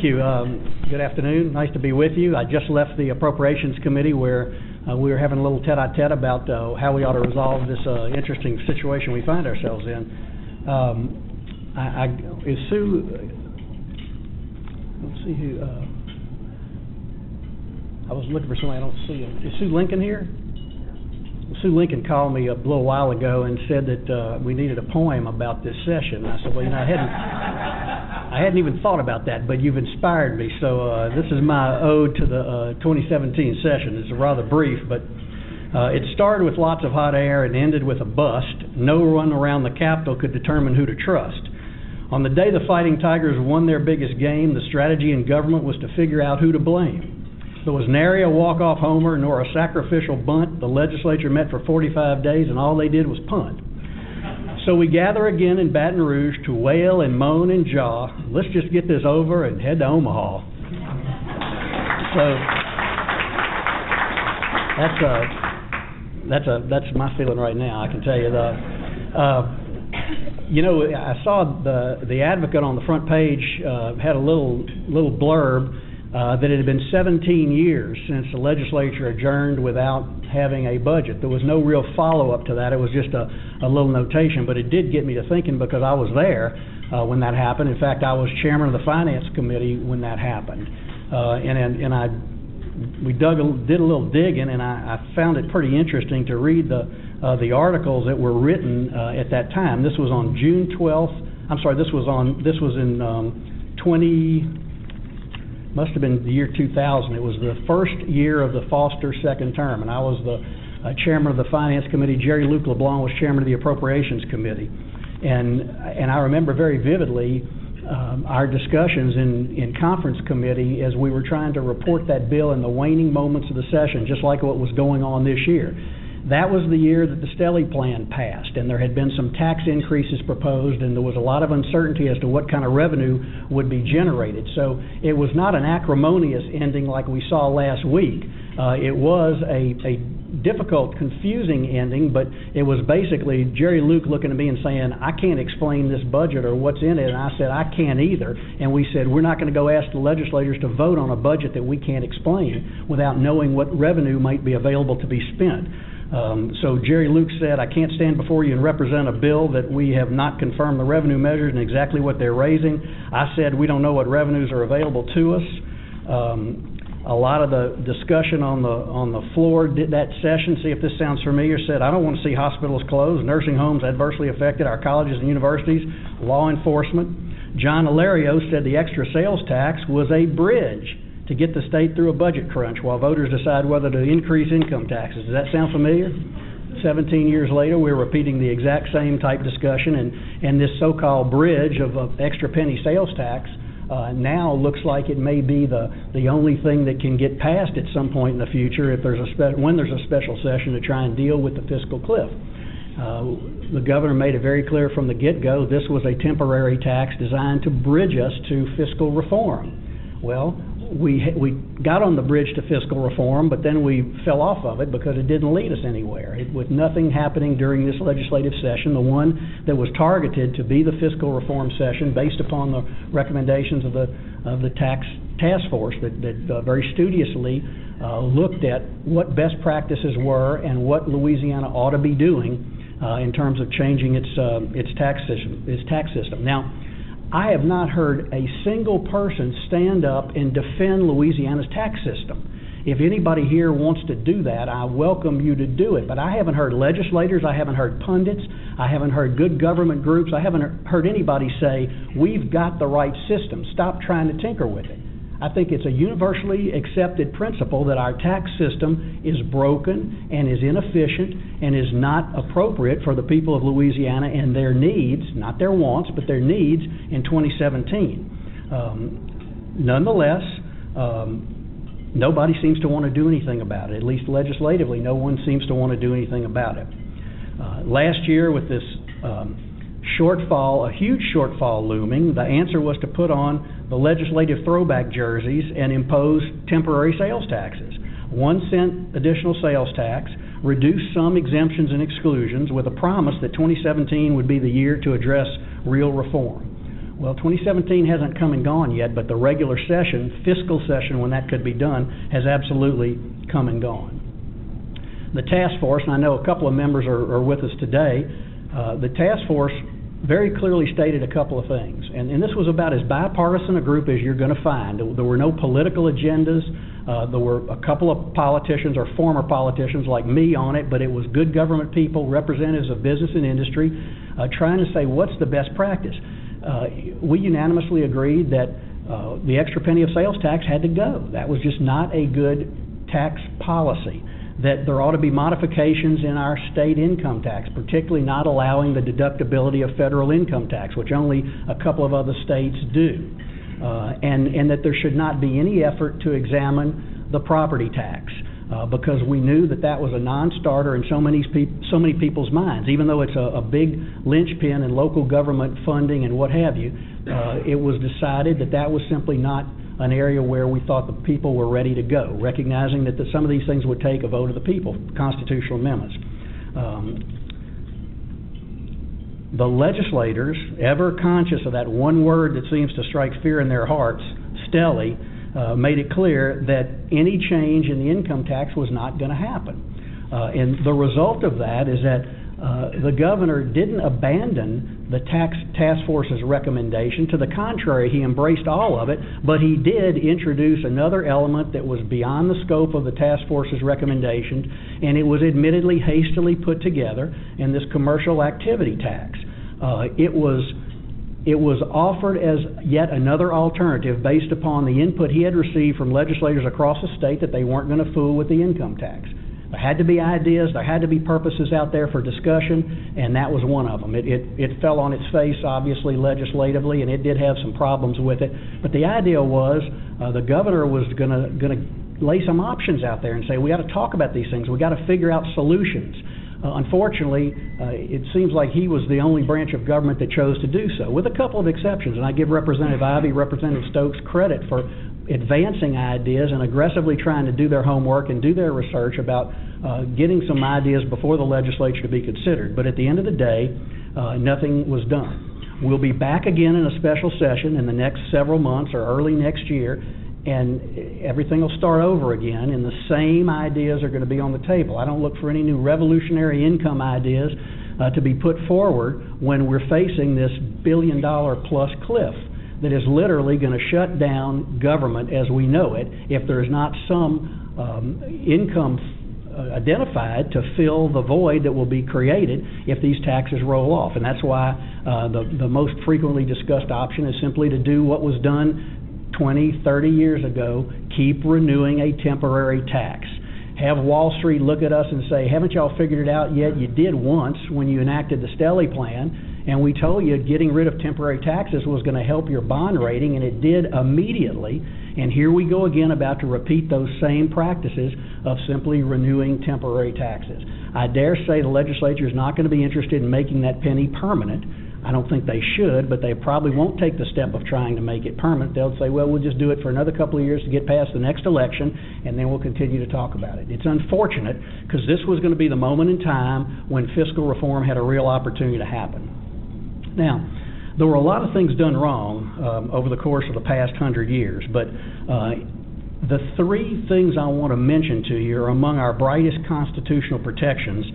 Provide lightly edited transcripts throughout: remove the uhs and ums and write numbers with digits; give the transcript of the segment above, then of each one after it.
you. Good afternoon. Nice to be with you. I just left the Appropriations Committee where we were having a little tete-a-tete about how we ought to resolve this interesting situation we find ourselves in. Is Sue... let's see who... I was looking for somebody, I don't see him. Is Sue Lincoln here? Sue Lincoln called me a little while ago and said that we needed a poem about this session. I said, well, I hadn't even thought about that, but you've inspired me. So this is my ode to the 2017 session. It's rather brief, but it started with lots of hot air and ended with a bust. No one around the Capitol could determine who to trust. On the day the Fighting Tigers won their biggest game, the strategy in government was to figure out who to blame. There was nary a walk-off homer nor a sacrificial bunt. The legislature met for 45 days and all they did was punt. So we gather again in Baton Rouge to wail and moan and jaw. Let's just get this over and head to Omaha. So that's my feeling right now, I can tell you. You know, I saw the Advocate on the front page had a little blurb that it had been 17 years since the legislature adjourned without having a budget. There was no real follow-up to that. It was just a little notation, but it did get me to thinking because I was there when that happened. In fact, I was chairman of the Finance Committee when that happened. We did a little digging, and I found it pretty interesting to read the articles that were written at that time. This was on June 12th. I'm sorry, this was in must have been the year 2000. It was the first year of the Foster second term, and I was the chairman of the Finance Committee. Jerry Luke LeBlanc was chairman of the Appropriations Committee. And I remember very vividly our discussions in conference committee as we were trying to report that bill in the waning moments of the session, just like what was going on this year. That was the year that the Stelly plan passed, and there had been some tax increases proposed, and there was a lot of uncertainty as to what kind of revenue would be generated. So it was not an acrimonious ending like we saw last week. It was a difficult, confusing ending, but it was basically Jerry Luke looking at me and saying, I can't explain this budget or what's in it, and I said, I can't either. And we said, we're not going to go ask the legislators to vote on a budget that we can't explain without knowing what revenue might be available to be spent. So Jerry Luke said, I can't stand before you and represent a bill that we have not confirmed the revenue measures and exactly what they're raising. I said, we don't know what revenues are available to us. A lot of the discussion on the floor did that session, see if this sounds familiar, said, I don't want to see hospitals closed, nursing homes adversely affected, our colleges and universities, law enforcement. John Alario said the extra sales tax was a bridge to get the state through a budget crunch while voters decide whether to increase income taxes. Does that sound familiar? 17 years later, we're repeating the exact same type discussion, and this so-called bridge of extra penny sales tax now looks like it may be the only thing that can get passed at some point in the future if there's when there's a special session to try and deal with the fiscal cliff. The governor made it very clear from the get-go this was a temporary tax designed to bridge us to fiscal reform. Well, we got on the bridge to fiscal reform, but then we fell off of it because it didn't lead us anywhere. With nothing happening during this legislative session, the one that was targeted to be the fiscal reform session based upon the recommendations of the tax task force that very studiously looked at what best practices were and what Louisiana ought to be doing in terms of changing its tax system. Now, I have not heard a single person stand up and defend Louisiana's tax system. If anybody here wants to do that, I welcome you to do it. But I haven't heard legislators, I haven't heard pundits, I haven't heard good government groups, I haven't heard anybody say, we've got the right system, stop trying to tinker with it. I think it's a universally accepted principle that our tax system is broken and is inefficient and is not appropriate for the people of Louisiana and their needs, not their wants, but their needs in 2017. Nonetheless, nobody seems to want to do anything about it. At least legislatively, no one seems to want to do anything about it. Last year with this shortfall, a huge shortfall looming, the answer was to put on the legislative throwback jerseys and impose temporary sales taxes. 1 cent additional sales tax, reduce some exemptions and exclusions with a promise that 2017 would be the year to address real reform. Well, 2017 hasn't come and gone yet, but the regular session, fiscal session, when that could be done, has absolutely come and gone. The task force, and I know a couple of members are with us today, the task force very clearly stated a couple of things. And this was about as bipartisan a group as you're going to find. There were no political agendas. There were a couple of politicians or former politicians like me on it, but it was good government people, representatives of business and industry, trying to say what's the best practice. We unanimously agreed that the extra penny of sales tax had to go. That was just not a good tax policy. That there ought to be modifications in our state income tax, particularly not allowing the deductibility of federal income tax, which only a couple of other states do. And that there should not be any effort to examine the property tax, because we knew that that was a non-starter in so many people's minds. Even though it's a big linchpin in local government funding and what have you, it was decided that that was simply not an area where we thought the people were ready to go, recognizing that some of these things would take a vote of the people, constitutional amendments. The legislators, ever conscious of that one word that seems to strike fear in their hearts, stelly, made it clear that any change in the income tax was not going to happen. And the result of that is that the governor didn't abandon the task force's recommendation. To the contrary, he embraced all of it, but he did introduce another element that was beyond the scope of the task force's recommendation, and it was admittedly hastily put together in this commercial activity tax. It was offered as yet another alternative based upon the input he had received from legislators across the state that they weren't going to fool with the income tax. There had to be ideas, there had to be purposes out there for discussion, and that was one of them. It fell on its face, obviously, legislatively, and it did have some problems with it. But the idea was the governor was going to lay some options out there and say, we got to talk about these things, we got to figure out solutions. Unfortunately, it seems like he was the only branch of government that chose to do so, with a couple of exceptions. And I give Representative Ivey, Representative Stokes credit for advancing ideas and aggressively trying to do their homework and do their research about getting some ideas before the legislature to be considered. But at the end of the day, nothing was done. We'll be back again in a special session in the next several months or early next year, and everything will start over again, and the same ideas are going to be on the table. I don't look for any new revolutionary income ideas to be put forward when we're facing this billion-dollar-plus cliff that is literally going to shut down government as we know it if there is not some income identified to fill the void that will be created if these taxes roll off. And that's why the most frequently discussed option is simply to do what was done 20, 30 years ago, keep renewing a temporary tax. Have Wall Street look at us and say, haven't y'all figured it out yet? You did once when you enacted the Stelly plan, and we told you getting rid of temporary taxes was going to help your bond rating, and it did immediately. And here we go again about to repeat those same practices of simply renewing temporary taxes. I dare say the legislature is not going to be interested in making that penny permanent. I don't think they should, but they probably won't take the step of trying to make it permanent. They'll say, well, we'll just do it for another couple of years to get past the next election, and then we'll continue to talk about it. It's unfortunate because this was going to be the moment in time when fiscal reform had a real opportunity to happen. Now, there were a lot of things done wrong over the course of the past 100 years, but the three things I want to mention to you are among our brightest constitutional protections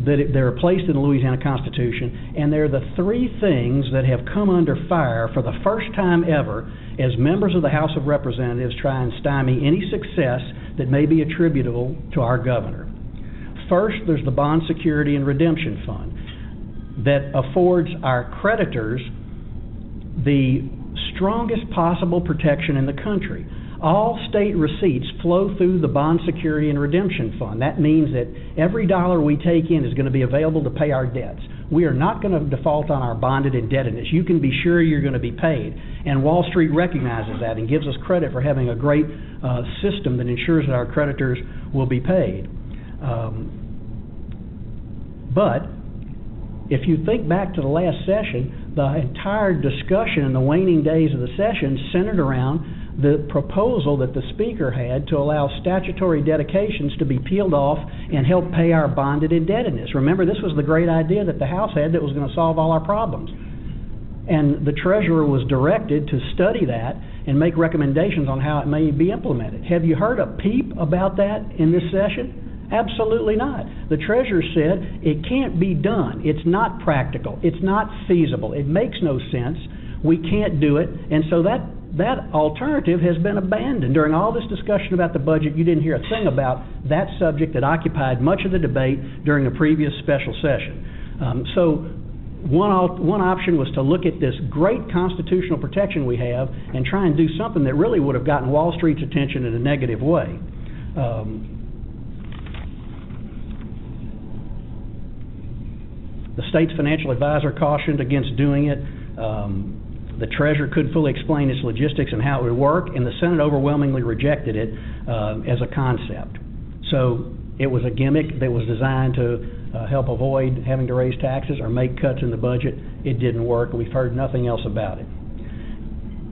they're placed in the Louisiana Constitution, and they're the three things that have come under fire for the first time ever as members of the House of Representatives try and stymie any success that may be attributable to our governor. First, there's the Bond Security and Redemption Fund that affords our creditors the strongest possible protection in the country. All state receipts flow through the Bond Security and Redemption Fund. That means that every dollar we take in is going to be available to pay our debts. We are not going to default on our bonded indebtedness. You can be sure you're going to be paid. And Wall Street recognizes that and gives us credit for having a great system that ensures that our creditors will be paid. But if you think back to the last session, the entire discussion in the waning days of the session centered around the proposal that the Speaker had to allow statutory dedications to be peeled off and help pay our bonded indebtedness. Remember, this was the great idea that the House had that was going to solve all our problems. And the treasurer was directed to study that and make recommendations on how it may be implemented. Have you heard a peep about that in this session? Absolutely not. The treasurer said it can't be done. It's not practical. It's not feasible. It makes no sense. We can't do it. And so that alternative has been abandoned. During all this discussion about the budget, you didn't hear a thing about that subject that occupied much of the debate during the previous special session. So one option was to look at this great constitutional protection we have and try and do something that really would have gotten Wall Street's attention in a negative way. The state's financial advisor cautioned against doing it. The treasurer couldn't fully explain its logistics and how it would work, and the Senate overwhelmingly rejected it as a concept. So it was a gimmick that was designed to help avoid having to raise taxes or make cuts in the budget. It didn't work, and we've heard nothing else about it.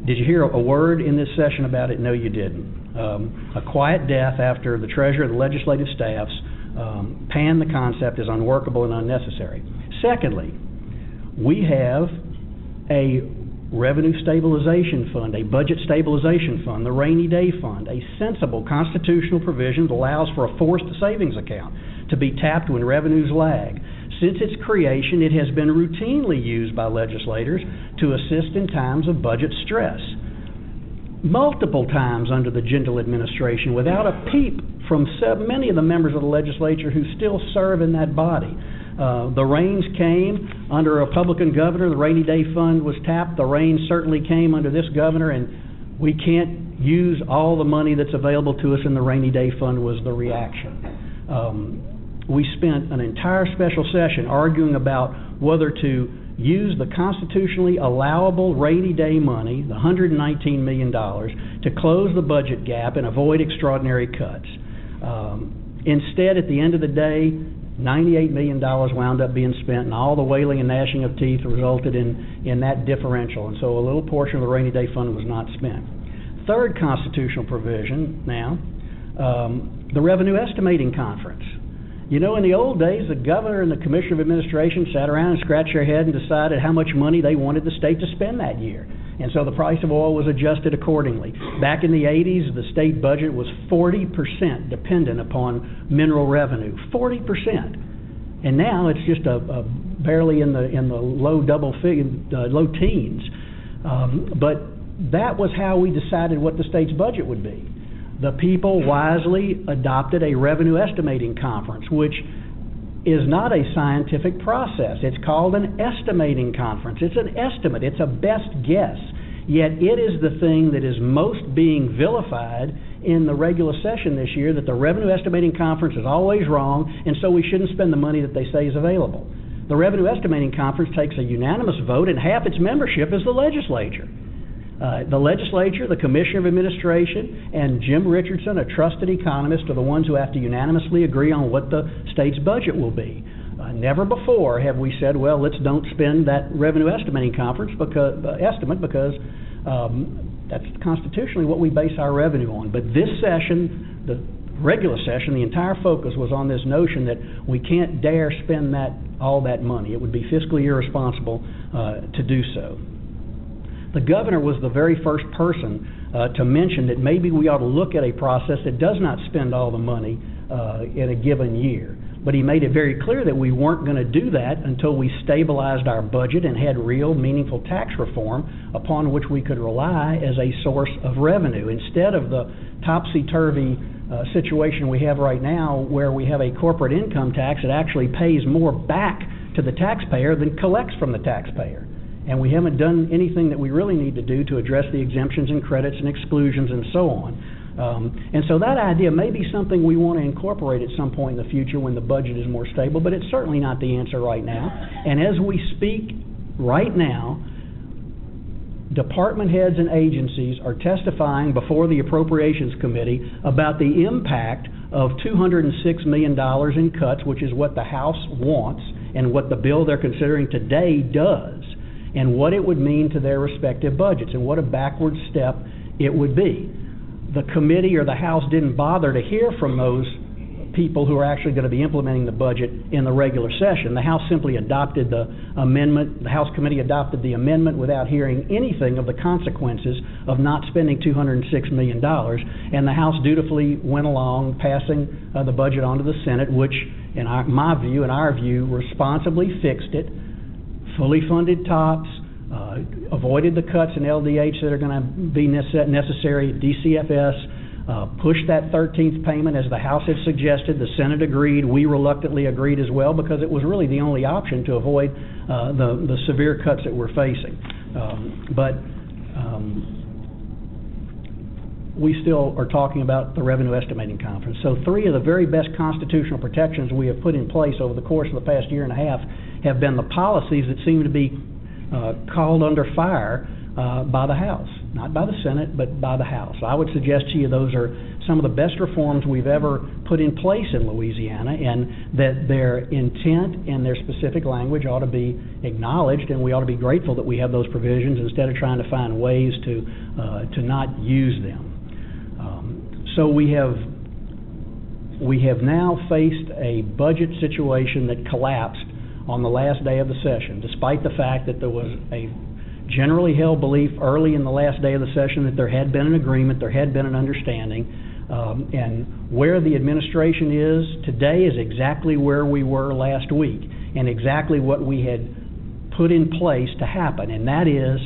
Did you hear a word in this session about it? No, you didn't. A quiet death after the treasurer and the legislative staffs panned the concept as unworkable and unnecessary. Secondly, we have a revenue stabilization fund, a budget stabilization fund, the rainy day fund, a sensible constitutional provision that allows for a forced savings account to be tapped when revenues lag. Since its creation, it has been routinely used by legislators to assist in times of budget stress. Multiple times under the Jindal administration, without a peep from many of the members of the legislature who still serve in that body. The rains came under a Republican governor. The rainy day fund was tapped. The rains certainly came under this governor, and we can't use all the money that's available to us in the rainy day fund was the reaction. We spent an entire special session arguing about whether to use the constitutionally allowable rainy day money, the $119 million, to close the budget gap and avoid extraordinary cuts. Instead, at the end of the day, $98 million wound up being spent, and all the wailing and gnashing of teeth resulted in that differential. And so a little portion of the rainy day fund was not spent. Third constitutional provision now, the Revenue Estimating Conference. You know, in the old days, the governor and the commissioner of administration sat around and scratched their head and decided how much money they wanted the state to spend that year. And so the price of oil was adjusted accordingly. Back in the 80s, the state budget was 40% dependent upon mineral revenue. 40%. And now it's just barely in the low low teens. But that was how we decided what the state's budget would be. The people wisely adopted a revenue estimating conference, which is not a scientific process. It's called an estimating conference. It's an estimate. It's a best guess. Yet it is the thing that is most being vilified in the regular session this year, that the revenue estimating conference is always wrong, and so we shouldn't spend the money that they say is available. The revenue estimating conference takes a unanimous vote, and half its membership is the legislature. The legislature, the commissioner of administration, and Jim Richardson, a trusted economist, are the ones who have to unanimously agree on what the state's budget will be. Never before have we said, well, let's don't spend that revenue estimating conference estimate because that's constitutionally what we base our revenue on. But this session, the regular session, the entire focus was on this notion that we can't dare spend all that money. It would be fiscally irresponsible to do so. The governor was the very first person to mention that maybe we ought to look at a process that does not spend all the money in a given year. But he made it very clear that we weren't going to do that until we stabilized our budget and had real, meaningful tax reform upon which we could rely as a source of revenue, instead of the topsy-turvy situation we have right now, where we have a corporate income tax that actually pays more back to the taxpayer than collects from the taxpayer. And we haven't done anything that we really need to do to address the exemptions and credits and exclusions and so on. And so that idea may be something we want to incorporate at some point in the future when the budget is more stable, but it's certainly not the answer right now. And as we speak right now, department heads and agencies are testifying before the Appropriations Committee about the impact of $206 million in cuts, which is what the House wants and what the bill they're considering today does, and what it would mean to their respective budgets and what a backward step it would be. The committee or the House didn't bother to hear from those people who are actually going to be implementing the budget in the regular session. The House simply adopted the amendment. The House committee adopted the amendment without hearing anything of the consequences of not spending $206 million, and the House dutifully went along passing the budget onto the Senate, which, in our view, responsibly fixed it, fully funded TOPS, avoided the cuts in LDH that are going to be necessary, DCFS, pushed that 13th payment as the House had suggested. The Senate agreed. We reluctantly agreed as well because it was really the only option to avoid the severe cuts that we're facing. But we still are talking about the Revenue Estimating Conference. So 3 of the very best constitutional protections we have put in place over the course of the past year and a half have been the policies that seem to be called under fire by the House. Not by the Senate, but by the House. I would suggest to you those are some of the best reforms we've ever put in place in Louisiana, and that their intent and their specific language ought to be acknowledged, and we ought to be grateful that we have those provisions instead of trying to find ways to not use them. So we have now faced a budget situation that collapsed on the last day of the session, despite the fact that there was a generally held belief early in the last day of the session that there had been an agreement, there had been an understanding, and where the administration is today is exactly where we were last week, and exactly what we had put in place to happen, and that is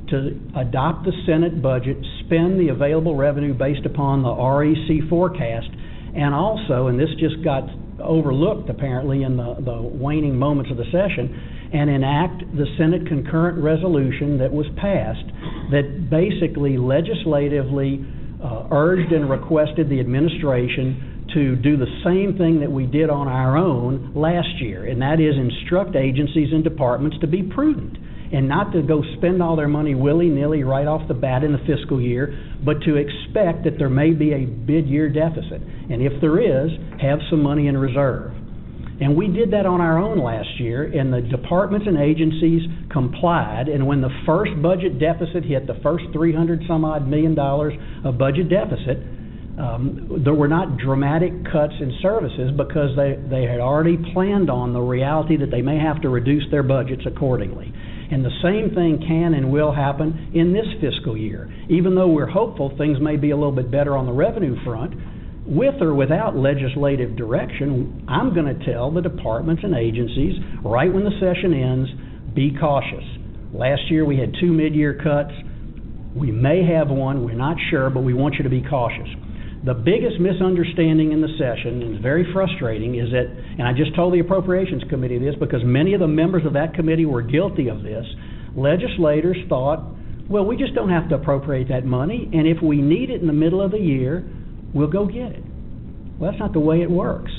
to adopt the Senate budget, spend the available revenue based upon the REC forecast, and also, and this just got overlooked apparently in the waning moments of the session, and enact the Senate concurrent resolution that was passed that basically legislatively urged and requested the administration to do the same thing that we did on our own last year, and that is instruct agencies and departments to be prudent and not to go spend all their money willy-nilly right off the bat in the fiscal year, but to expect that there may be a mid-year deficit, and if there is, have some money in reserve. And we did that on our own last year, and the departments and agencies complied, and when the first budget deficit hit, the first $300-some-odd million of budget deficit, there were not dramatic cuts in services because they had already planned on the reality that they may have to reduce their budgets accordingly. And the same thing can and will happen in this fiscal year. Even though we're hopeful things may be a little bit better on the revenue front, with or without legislative direction, I'm going to tell the departments and agencies right when the session ends, be cautious. Last year we had 2 mid-year cuts. We may have one, we're not sure, but we want you to be cautious. The biggest misunderstanding in the session, and it's very frustrating, is that, and I just told the Appropriations Committee this because many of the members of that committee were guilty of this, legislators thought, well, we just don't have to appropriate that money, and if we need it in the middle of the year, we'll go get it. Well, that's not the way it works.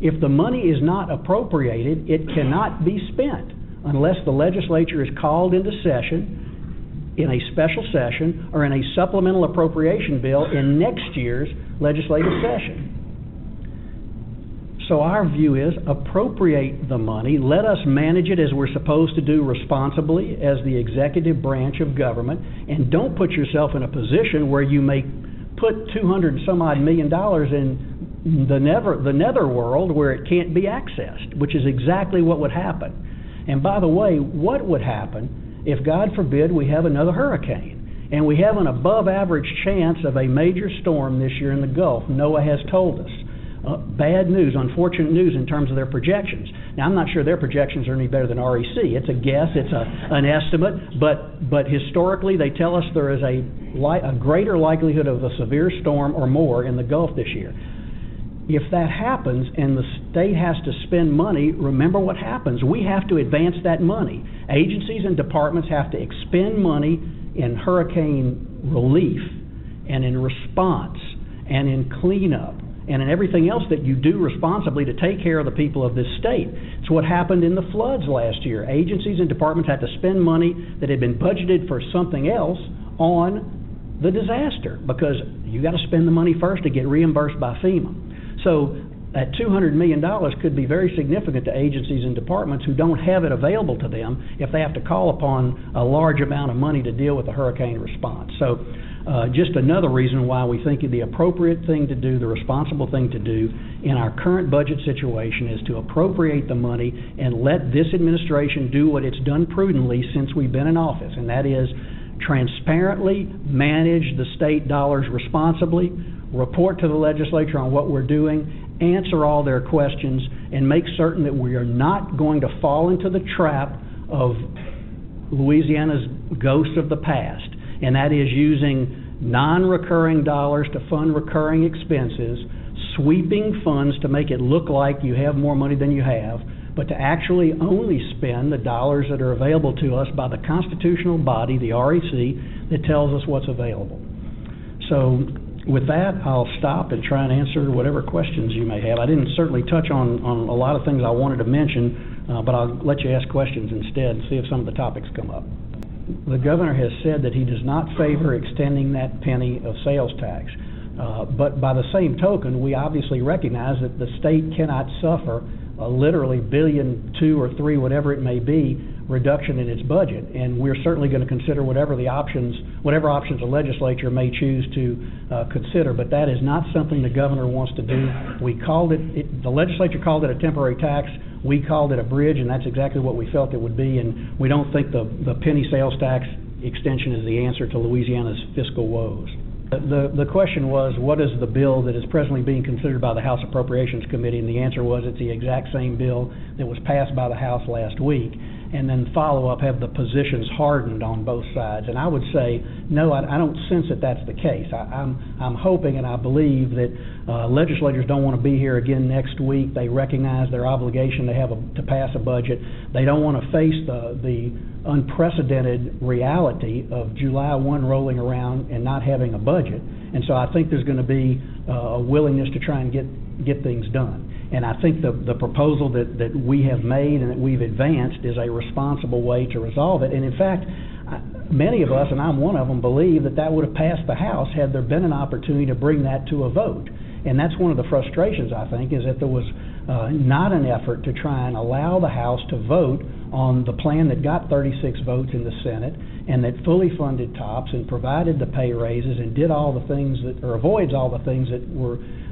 If the money is not appropriated, it cannot be spent unless the legislature is called into session in a special session or in a supplemental appropriation bill in next year's legislative session. So our view is appropriate the money, let us manage it as we're supposed to do responsibly as the executive branch of government, and don't put yourself in a position where you may put $200-some-odd million in the netherworld where it can't be accessed, which is exactly what would happen. And by the way, what would happen if, God forbid, we have another hurricane and we have an above-average chance of a major storm this year in the Gulf? NOAA has told us. Bad news, unfortunate news in terms of their projections. Now, I'm not sure their projections are any better than REC. It's a guess, it's an estimate, but historically they tell us there is a greater likelihood of a severe storm or more in the Gulf this year. If that happens and the state has to spend money, remember what happens. We have to advance that money. Agencies and departments have to expend money in hurricane relief and in response and in cleanup and in everything else that you do responsibly to take care of the people of this state. It's what happened in the floods last year. Agencies and departments had to spend money that had been budgeted for something else on the disaster because you got to spend the money first to get reimbursed by FEMA. So that $200 million could be very significant to agencies and departments who don't have it available to them if they have to call upon a large amount of money to deal with the hurricane response. So just another reason why we think the appropriate thing to do, the responsible thing to do in our current budget situation is to appropriate the money and let this administration do what it's done prudently since we've been in office, and that is transparently manage the state dollars responsibly, report to the legislature on what we're doing, answer all their questions, and make certain that we are not going to fall into the trap of Louisiana's ghost of the past, and that is using non-recurring dollars to fund recurring expenses, sweeping funds to make it look like you have more money than you have, but to actually only spend the dollars that are available to us by the constitutional body, the REC, that tells us what's available. So with that, I'll stop and try and answer whatever questions you may have. I didn't certainly touch on a lot of things I wanted to mention, but I'll let you ask questions instead and see if some of the topics come up. The governor has said that he does not favor extending that penny of sales tax. But by the same token, we obviously recognize that the state cannot suffer a literally $1.2 billion or $3 billion, whatever it may be, reduction in its budget. And we're certainly going to consider whatever options the legislature may choose to consider. But that is not something the governor wants to do. We called the legislature called it a temporary tax. We called it a bridge, and that's exactly what we felt it would be. And we don't think the penny sales tax extension is the answer to Louisiana's fiscal woes. The question was, what is the bill that is presently being considered by the House Appropriations Committee? And the answer was it's the exact same bill that was passed by the House last week. And then follow-up, have the positions hardened on both sides. And I would say, no, I don't sense that that's the case. I'm hoping and I believe that legislators don't want to be here again next week. They recognize their obligation to pass a budget. They don't want to face the unprecedented reality of July 1 rolling around and not having a budget. And so I think there's going to be a willingness to try and get things done. And I think the proposal that we have made and that we've advanced is a responsible way to resolve it. And in fact, many of us, and I'm one of them, believe that would have passed the House had there been an opportunity to bring that to a vote. And that's one of the frustrations, I think, is that there was not an effort to try and allow the House to vote on the plan that got 36 votes in the Senate and that fully funded TOPS and provided the pay raises and did all the things or avoids all the things that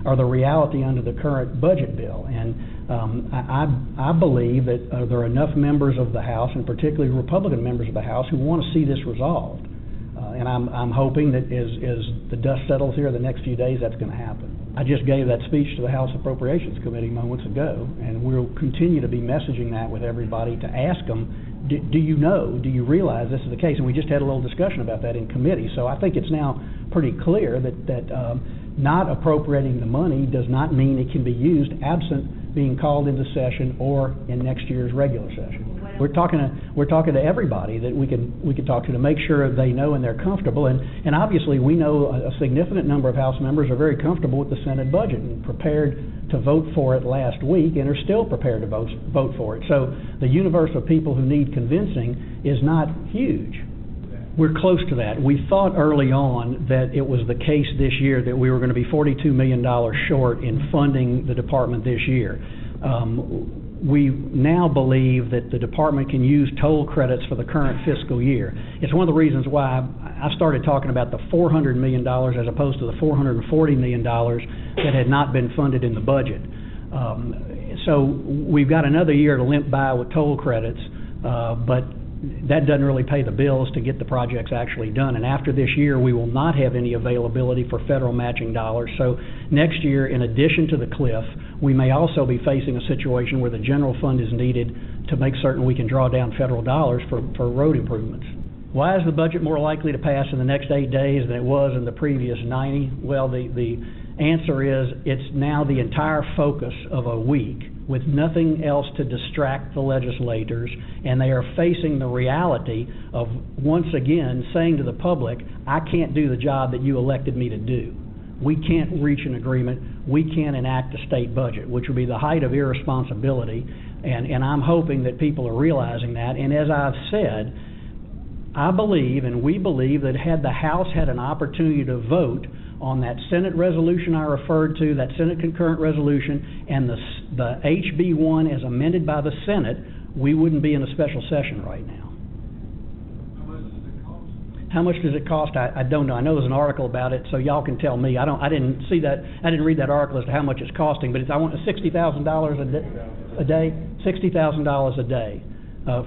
are the reality under the current budget bill. And I believe that there are enough members of the House, and particularly Republican members of the House, who want to see this resolved. And I'm hoping that as the dust settles here in the next few days, that's going to happen. I just gave that speech to the House Appropriations Committee moments ago, and we'll continue to be messaging that with everybody to ask them, do you realize this is the case? And we just had a little discussion about that in committee. So I think it's now pretty clear that not appropriating the money does not mean it can be used absent being called into session or in next year's regular session. We're talking to everybody that we can talk to make sure they know and they're comfortable. And obviously we know a significant number of House members are very comfortable with the Senate budget and prepared to vote for it last week and are still prepared to vote for it. So the universe of people who need convincing is not huge. We're close to that. We thought early on that it was the case this year that we were going to be $42 million short in funding the department this year. We now believe that the department can use toll credits for the current fiscal year. It's one of the reasons why I started talking about the $400 million as opposed to the $440 million that had not been funded in the budget. So we've got another year to limp by with toll credits, but that doesn't really pay the bills to get the projects actually done. And after this year, we will not have any availability for federal matching dollars. So next year, in addition to the cliff, we may also be facing a situation where the general fund is needed to make certain we can draw down federal dollars for road improvements. Why is the budget more likely to pass in the next 8 days than it was in the previous 90? Well, the answer is it's now the entire focus of a week with nothing else to distract the legislators, and they are facing the reality of, once again, saying to the public, I can't do the job that you elected me to do. We can't reach an agreement. We can't enact a state budget, which would be the height of irresponsibility, and I'm hoping that people are realizing that. And as I've said, I believe, and we believe, that had the House had an opportunity to vote on that Senate resolution I referred to, that Senate concurrent resolution, and the HB1 as amended by the Senate, we wouldn't be in a special session right now. How much does it cost? How much does it cost? I don't know. I know there's an article about it, so y'all can tell me. I didn't see that. I didn't read that article as to how much it's costing, but I want $60,000 a day. $60,000 a day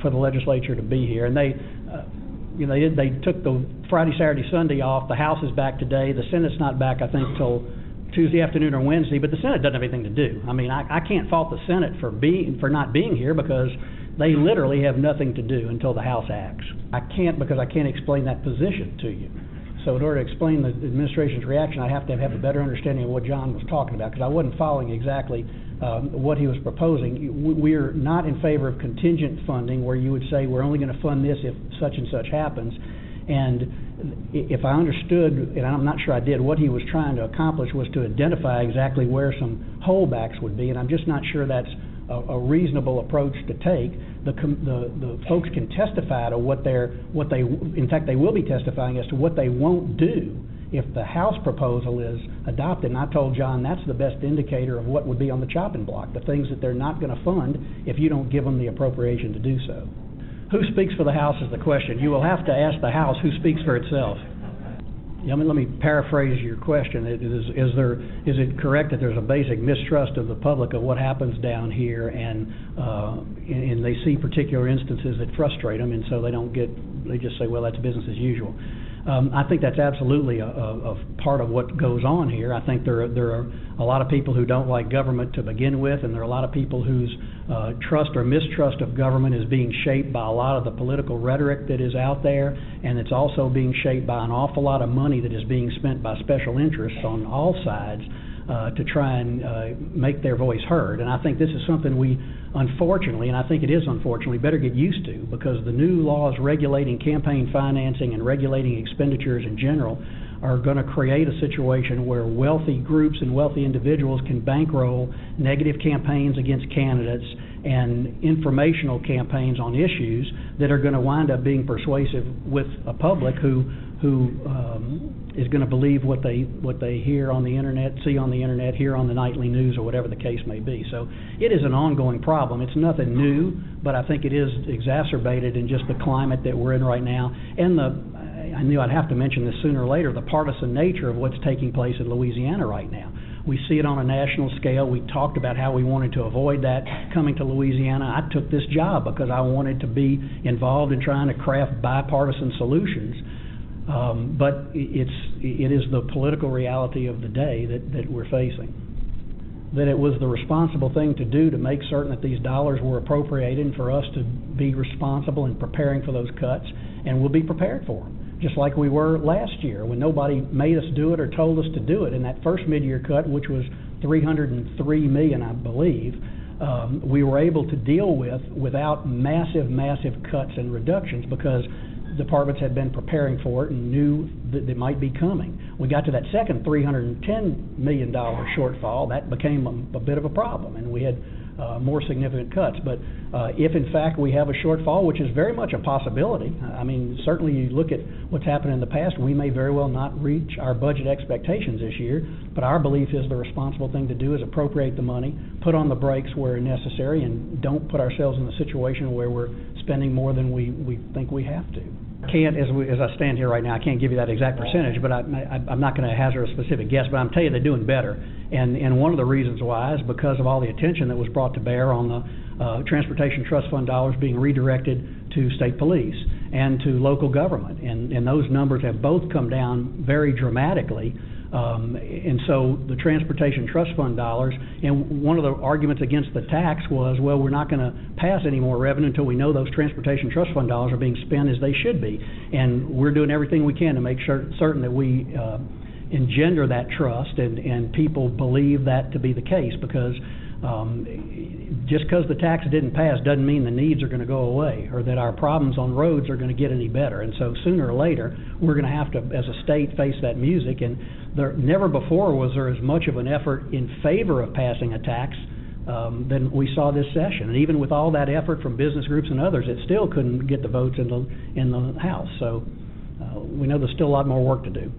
for the legislature to be here, and they took the Friday, Saturday, Sunday off. The House is back today. The Senate's not back, I think, till Tuesday afternoon or Wednesday. But the Senate doesn't have anything to do. I mean, I can't fault the Senate for not being here because they literally have nothing to do until the House acts. I can't because I can't explain that position to you. So in order to explain the administration's reaction, I have to have a better understanding of what John was talking about, because I wasn't following exactly what he was proposing. We're not in favor of contingent funding, where you would say we're only going to fund this if such and such happens. And if I understood, and I'm not sure I did, what he was trying to accomplish was to identify exactly where some holdbacks would be, and I'm just not sure that's a reasonable approach to take. The folks can testify to in fact they will be testifying as to what they won't do if the House proposal is adopted. And I told John that's the best indicator of what would be on the chopping block, the things that they're not going to fund if you don't give them the appropriation to do so. Who speaks for the House is the question. You will have to ask the House who speaks for itself. Let me paraphrase your question. Is it correct that there's a basic mistrust of the public of what happens down here, and they see particular instances that frustrate them, and so they just say, well, that's business as usual. I think that's absolutely a part of what goes on here. I think there are a lot of people who don't like government to begin with, and there are a lot of people whose trust or mistrust of government is being shaped by a lot of the political rhetoric that is out there, and it's also being shaped by an awful lot of money that is being spent by special interests on all sides to try and make their voice heard. And I think this is something we, unfortunately, and I think it is unfortunately, better get used to, because the new laws regulating campaign financing and regulating expenditures in general are going to create a situation where wealthy groups and wealthy individuals can bankroll negative campaigns against candidates and informational campaigns on issues that are going to wind up being persuasive with a public who is going to believe what they hear on the internet, see on the internet, hear on the nightly news, or whatever the case may be. So it is an ongoing problem. It's nothing new, but I think it is exacerbated in just the climate that we're in right now. And I knew I'd have to mention this sooner or later, the partisan nature of what's taking place in Louisiana right now. We see it on a national scale. We talked about how we wanted to avoid that coming to Louisiana. I took this job because I wanted to be involved in trying to craft bipartisan solutions. But it is the political reality of the day that we're facing. That it was the responsible thing to do to make certain that these dollars were appropriated, and for us to be responsible in preparing for those cuts, and we'll be prepared for them. Just like we were last year when nobody made us do it or told us to do it. In that first mid-year cut, which was $303 million, I believe, we were able to deal without massive cuts and reductions, because departments had been preparing for it and knew that they might be coming. We got to that second $310 million shortfall. That became a bit of a problem, and we had more significant cuts. But if in fact we have a shortfall, which is very much a possibility, I mean, certainly you look at what's happened in the past, we may very well not reach our budget expectations this year, but our belief is the responsible thing to do is appropriate the money, put on the brakes where necessary, and don't put ourselves in a situation where we're spending more than we think we have to. As I stand here right now, I can't give you that exact percentage, but I'm not going to hazard a specific guess, but I'm telling you they're doing better. And one of the reasons why is because of all the attention that was brought to bear on the Transportation Trust Fund dollars being redirected to state police and to local government. And those numbers have both come down very dramatically. And so the Transportation Trust Fund dollars, and one of the arguments against the tax was, well, we're not going to pass any more revenue until we know those Transportation Trust Fund dollars are being spent as they should be. And we're doing everything we can to make certain that we engender that trust and people believe that to be the case, because just because the tax didn't pass doesn't mean the needs are going to go away or that our problems on roads are going to get any better. And so sooner or later, we're going to have to, as a state, face that music. And never before was there as much of an effort in favor of passing a tax than we saw this session. And even with all that effort from business groups and others, it still couldn't get the votes in the House. So we know there's still a lot more work to do.